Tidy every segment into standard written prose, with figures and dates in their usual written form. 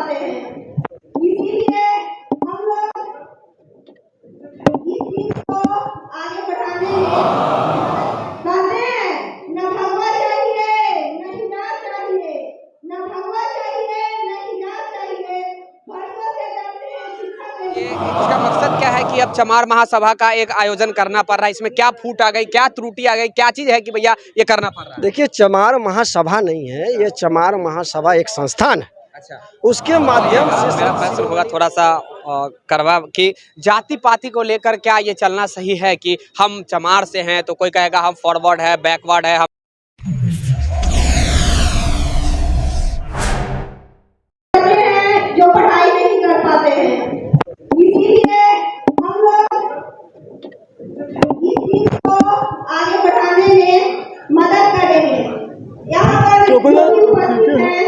पाते हैं। इसीलिए हम लोग इस चीज को आगे बढ़ाने में कहते हैं, न भगवा चाहिए न हिजाब चाहिए, न भगवा चाहिए न हिजाब चाहिए, वर्षों से करते हैं शिक्षा के लिए। इसका मकसद क्या है कि अब चमार महासभा का एक आयोजन करना पड़ रहा है? इसमें क्या फूट आ गई, क्या त्रुटि आ गई, क्या चीज है कि भैया ये करना पड़ रहा है? देखिए, चमार महासभा नहीं है, ये चमार महासभा एक संस्थान है। अच्छा, उसके माध्यम से मेरा प्रश्न होगा थोड़ा सा करवा कि जाति पाति को लेकर क्या ये चलना सही है कि हम चमार से हैं तो कोई कहेगा हम फॉरवर्ड है, बैकवर्ड है, हम जो पढ़ाई नहीं कर पाते हैं। इसीलिए हम लोग इस चीज को आगे बढ़ाने में मदद करेंगे। यहाँ पर जो भी उपस्थित हैं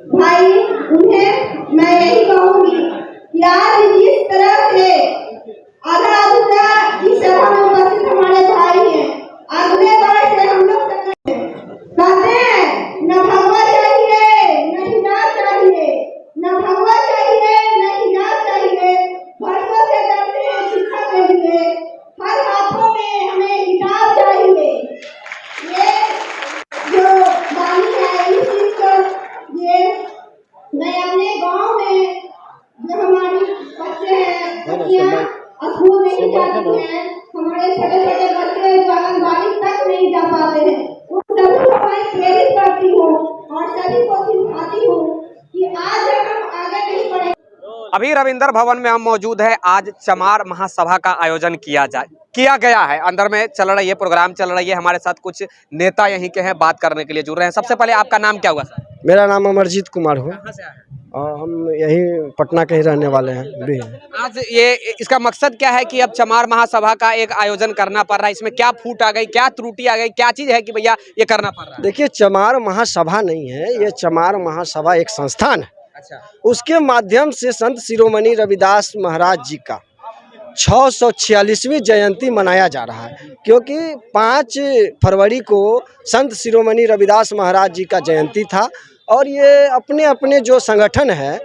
भाई, उन्हें मैं यही कहूँगी कि आज जिस तरह से आधा अधूरा इस सभा में उपस्थित हमारे भाई हैं, अगले बार से हम लोग कहते हैं, न भगवा चाहिए न हिजाब चाहिए, न भगवा चाहिए न हिजाब चाहिए, वर्षों से करते हैं शिक्षा के लिए, हर हाथों में हमें किताब चाहिए। ये जो वाणी है, इस चीज को ये मैं अपने गांव में जो हमारी बच्चे हैं, बच्चियां स्कूल नहीं जाती हैं, हमारे छोटे छोटे बच्चे जो आंगनबाड़ी तक नहीं जा पाते हैं, उन सभी को मैं प्रेरित करती हूँ और सभी को सिखाती हूँ कि आज हम आगे नहीं बढ़े। अभी रविंद्र भवन में हम मौजूद है। आज चमार महासभा का आयोजन किया गया है। अंदर में चल रही है, प्रोग्राम चल रही है। हमारे साथ कुछ नेता यहीं के हैं, बात करने के लिए जुड़ रहे हैं। सबसे पहले आपका नाम क्या हुआ सर? मेरा नाम अमरजीत कुमार हुआ कहाँ से आए हैं? और हम यहीं पटना के ही रहने वाले हैं भी। आज ये इसका मकसद क्या है कि अब चमार महासभा का एक आयोजन करना पड़ रहा है? इसमें क्या फूट आ गई, क्या त्रुटि आ गई, क्या चीज है कि भैया ये करना पड़ रहा है? देखिए, चमार महासभा नहीं है, ये चमार महासभा एक संस्थान है। अच्छा, उसके माध्यम से संत शिरोमणि रविदास महाराज जी का 646वीं जयंती मनाया जा रहा है, क्योंकि 5 फरवरी को संत शिरोमणि रविदास महाराज जी का जयंती था। और ये अपने अपने जो संगठन है,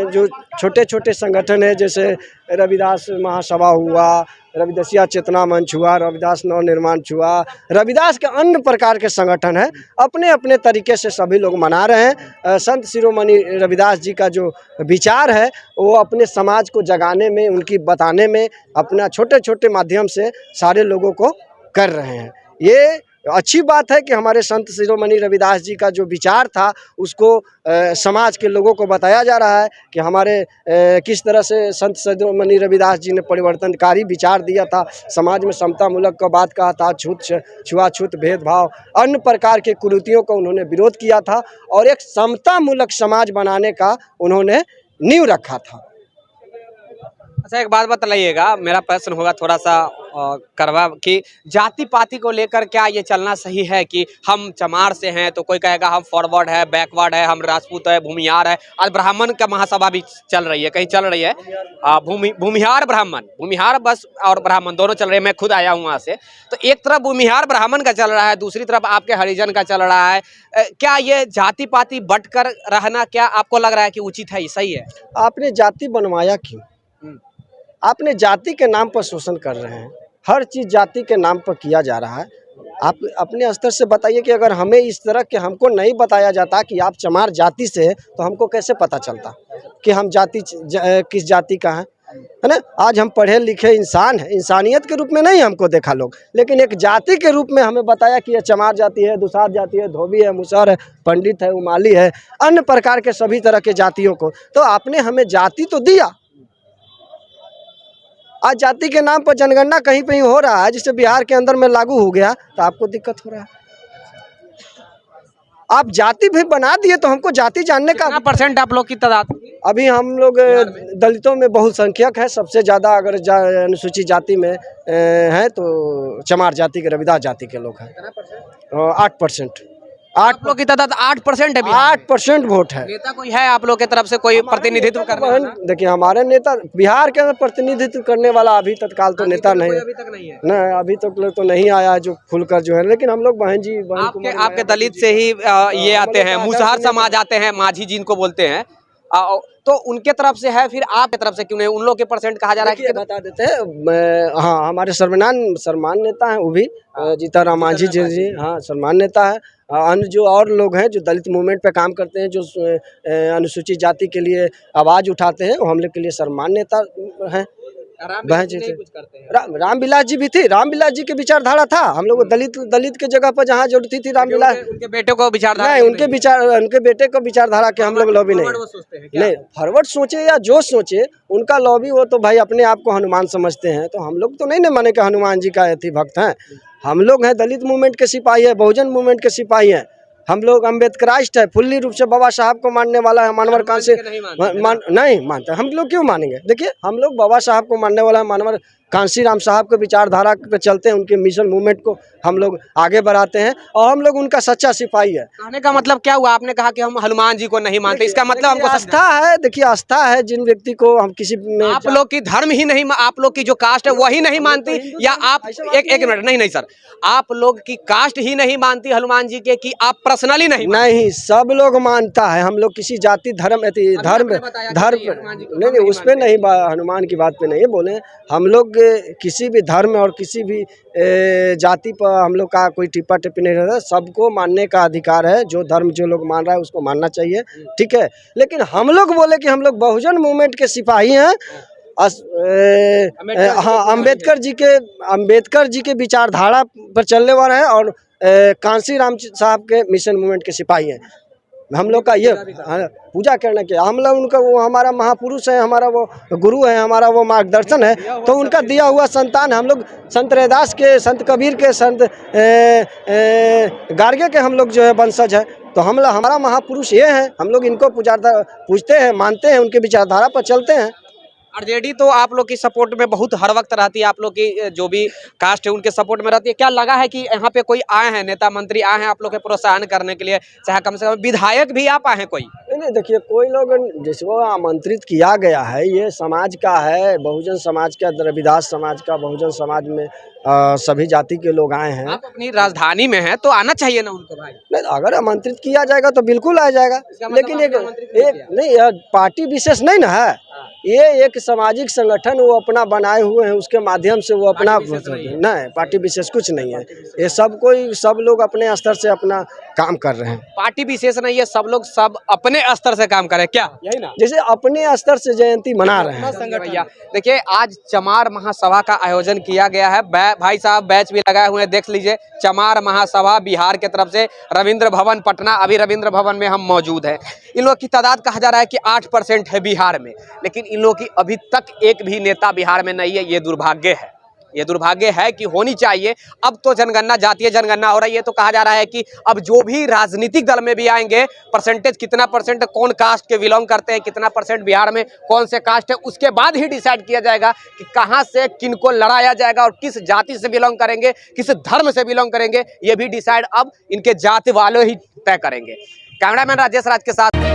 जो छोटे छोटे संगठन है, जैसे रविदास महासभा हुआ, रविदासिया चेतना मंच हुआ, रविदास नव निर्माण हुआ, रविदास के अन्य प्रकार के संगठन है, अपने अपने तरीके से सभी लोग मना रहे हैं। संत शिरोमणि रविदास जी का जो विचार है वो अपने समाज को जगाने में, उनकी बताने में, अपना छोटे छोटे माध्यम से सारे लोगों को कर रहे हैं। ये अच्छी बात है कि हमारे संत शिरोमणि रविदास जी का जो विचार था उसको समाज के लोगों को बताया जा रहा है कि हमारे किस तरह से संत शिरोमणि रविदास जी ने परिवर्तनकारी विचार दिया था, समाज में समता मूलक का बात कहा था, छुआछूत भेदभाव अन्य प्रकार के कुरीतियों का उन्होंने विरोध किया था और एक समता मूलक समाज बनाने का उन्होंने नींव रखा था। अच्छा, एक बात बतलाइएगा, मेरा प्रश्न होगा थोड़ा सा करवा कि जाति पाति को लेकर क्या ये चलना सही है कि हम चमार से हैं तो कोई कहेगा हम फॉरवर्ड है, बैकवर्ड है, हम राजपूत है, भूमिहार है। आज ब्राह्मण का महासभा भी चल रही है, कहीं चल रही है भूमिहार ब्राह्मण, भूमिहार बस और ब्राह्मण दोनों चल रहे हैं। मैं खुद आया हूँ वहाँ से, तो एक तरफ भूमिहार ब्राह्मण का चल रहा है, दूसरी तरफ आपके हरिजन का चल रहा है। क्या ये जाति पाति बट कर रहना क्या आपको लग रहा है कि उचित है, सही है? आपने जाति बनवाया क्यों? आपने जाति के नाम पर शोषण कर रहे हैं, हर चीज़ जाति के नाम पर किया जा रहा है। आप अपने स्तर से बताइए कि अगर हमें इस तरह के हमको नहीं बताया जाता कि आप चमार जाति से, तो हमको कैसे पता चलता कि हम जाति किस जाति का है ना? आज हम पढ़े लिखे इंसान हैं, इंसानियत के रूप में नहीं हमको देखा लोग, लेकिन एक जाति के रूप में हमें बताया कि ये चमार जाति है, दुसार जाति है, धोबी है, मुसहर है, पंडित है, उमाली है, अन्य प्रकार के सभी तरह के जातियों को। तो आपने हमें जाति तो दिया, आज जाति के नाम पर जनगणना कहीं कहीं हो रहा है, जिससे बिहार के अंदर में लागू हो गया, तो आपको दिक्कत हो रहा है। आप जाति भी बना दिए तो हमको जाति जानने का। कितना परसेंट आप लोग की तादाद? अभी हम लोग दलितों में बहुसंख्यक है, सबसे ज़्यादा अगर अनुसूचित जाति में है तो चमार जाति के, रविदास जाति के लोग हैं। 8%। आप लोग की तादाद 8% है। 8% वोट है। नेता कोई है आप लोग की तरफ से कोई प्रतिनिधित्व करने वाला? देखिए, हमारे नेता बिहार के अंदर प्रतिनिधित्व करने वाला अभी तत्काल तो नेता नहीं, अभी तक नहीं है। नहीं, अभी तक तो नहीं आया जो खुलकर जो है। लेकिन हम लोग बहन जी, आपके दलित से ही ये आते हैं, मुसहर समाज आते हैं, माझी जिनको बोलते हैं, तो उनके तरफ से है, फिर आपकी तरफ से क्यों नहीं? उन लोग के परसेंट कहा जा रहा है देखिए, कि बता देते हैं। हाँ, हमारे सम्मान नेता हैं वो भी, जीताराम मांझी जी, हाँ सम्मान नेता है। अन्य जो और लोग हैं जो दलित मूवमेंट पे काम करते हैं, जो अनुसूचित जाति के लिए आवाज़ उठाते हैं, वो हम लोग के लिए सम्मान नेता हैं। बहन जी थे। कुछ करते हैं रामविलास जी भी थी, रामविलास जी के विचारधारा था। हम लोग दलित के जगह पर जहाँ जरूरत थी रामविलास, उनके बेटे को विचारधारा नहीं उनके बेटे को विचारधारा के हम लोग लॉबी नहीं, वो सोचते हैं क्या? नहीं फॉरवर्ड सोचे या जो सोचे उनका लॉबी, वो तो भाई अपने आप को हनुमान समझते हैं। तो हम लोग तो नहीं माने कि हनुमान जी का अति भक्त हैं। हम लोग हैं दलित मूवमेंट के सिपाही है, बहुजन मूवमेंट के सिपाही हैं। हम लोग अम्बेडकराइस्ट है, फुल्ली रूप से बाबा साहब को मानने वाला है। मानवर कान से नहीं मानते। हम लोग क्यों मानेंगे? देखिए, हम लोग बाबा साहब को मानने वाला है, मानवर कांसी राम साहब के विचारधारा पे चलते हैं, उनके मिशन मूवमेंट को हम लोग आगे बढ़ाते हैं और हम लोग उनका सच्चा सिपाही है। कहने का मतलब क्या हुआ? आपने कहा कि हम हनुमान जी को नहीं मानते, इसका मतलब हमको आस्था है। देखिए, आस्था है, जिन व्यक्ति को हम किसी में आप लोग की धर्म ही नहीं, आप लोग की जो कास्ट है वही नहीं मानती, या आप एक मिनट, नहीं सर, आप लोग की कास्ट ही नहीं मानती हनुमान जी के, कि आप पर्सनली नहीं? सब लोग मानता है। हम लोग किसी जाति धर्म नहीं, उस पे नहीं, हनुमान की बात पे नहीं बोले। हम लोग किसी भी धर्म और किसी भी जाति पर हम लोग का कोई टिप्पा टिप्पणी नहीं रहता। सबको मानने का अधिकार है। जो धर्म जो लोग मान रहा है उसको मानना चाहिए, ठीक है। लेकिन हम लोग बोले कि हम लोग बहुजन मूवमेंट के सिपाही हैं। हाँ, अम्बेडकर जी के विचारधारा पर चलने वाले हैं और कांसी राम साहब के मिशन मूवमेंट के सिपाही हैं। हम लोग का ये पूजा करने के, हम लोग उनका, वो हमारा महापुरुष है, हमारा वो गुरु है, हमारा वो मार्गदर्शन है, तो उनका दिया हुआ संतान। हम लोग संत रैदास के, संत कबीर के, संत गार्गे के हम लोग जो है वंशज है। तो हमारा महापुरुष ये है। हम लोग इनको पूजते हैं, मानते हैं, उनके विचारधारा पर चलते हैं। आरजेडी तो आप लोग की सपोर्ट में बहुत हर वक्त रहती है, आप लोग की जो भी कास्ट है उनके सपोर्ट में रहती है। क्या लगा है कि यहाँ पे कोई आए हैं, नेता मंत्री आए हैं आप लोग के प्रोत्साहन करने के लिए, चाहे कम से कम विधायक भी आप आए हैं कोई? नहीं, देखिए, कोई लोग जिसको आमंत्रित किया गया है, ये समाज का है, बहुजन समाज का, रविदास समाज का, बहुजन समाज में सभी जाति के लोग आए हैं। आप अपनी राजधानी में हैं तो आना चाहिए ना उनको भाई? नहीं, अगर आमंत्रित किया जाएगा तो बिल्कुल आ जाएगा, लेकिन एक नहीं, पार्टी विशेष नहीं ना है। ये एक सामाजिक संगठन वो अपना बनाए हुए हैं, उसके माध्यम से वो अपना नहीं, पार्टी विशेष कुछ नहीं है। ये सब लोग अपने स्तर से अपना काम कर रहे हैं। पार्टी विशेष नहीं है, सब लोग सब अपने स्तर से काम करें, क्या यही ना? जैसे अपने स्तर से जयंती मना रहे हैं। भैया देखिए, आज चमार महासभा का आयोजन किया गया है। भाई साहब बैच भी लगाए हुए हैं, देख लीजिए। चमार महासभा बिहार के तरफ से, रविंद्र भवन पटना। अभी रविंद्र भवन में हम मौजूद हैं। इन लोग की तादाद कहा जा रहा है कि 8% है बिहार में, लेकिन इन लोग की अभी तक एक भी नेता बिहार में नहीं है। ये दुर्भाग्य है, ये दुर्भाग्य है कि होनी चाहिए। अब तो जनगणना, जातीय जनगणना हो रही है, तो कहा जा रहा है कि अब जो भी राजनीतिक दल में भी आएंगे, परसेंटेज कितना परसेंट कौन कास्ट के बिलोंग करते हैं, कितना परसेंट बिहार में कौन से कास्ट है, उसके बाद ही डिसाइड किया जाएगा कि कहां से किनको लड़ाया जाएगा और किस जाति से बिलोंग करेंगे, किस धर्म से बिलोंग करेंगे। ये भी डिसाइड अब इनके जाति वाले ही तय करेंगे। कैमरामैन राजेश राज के साथ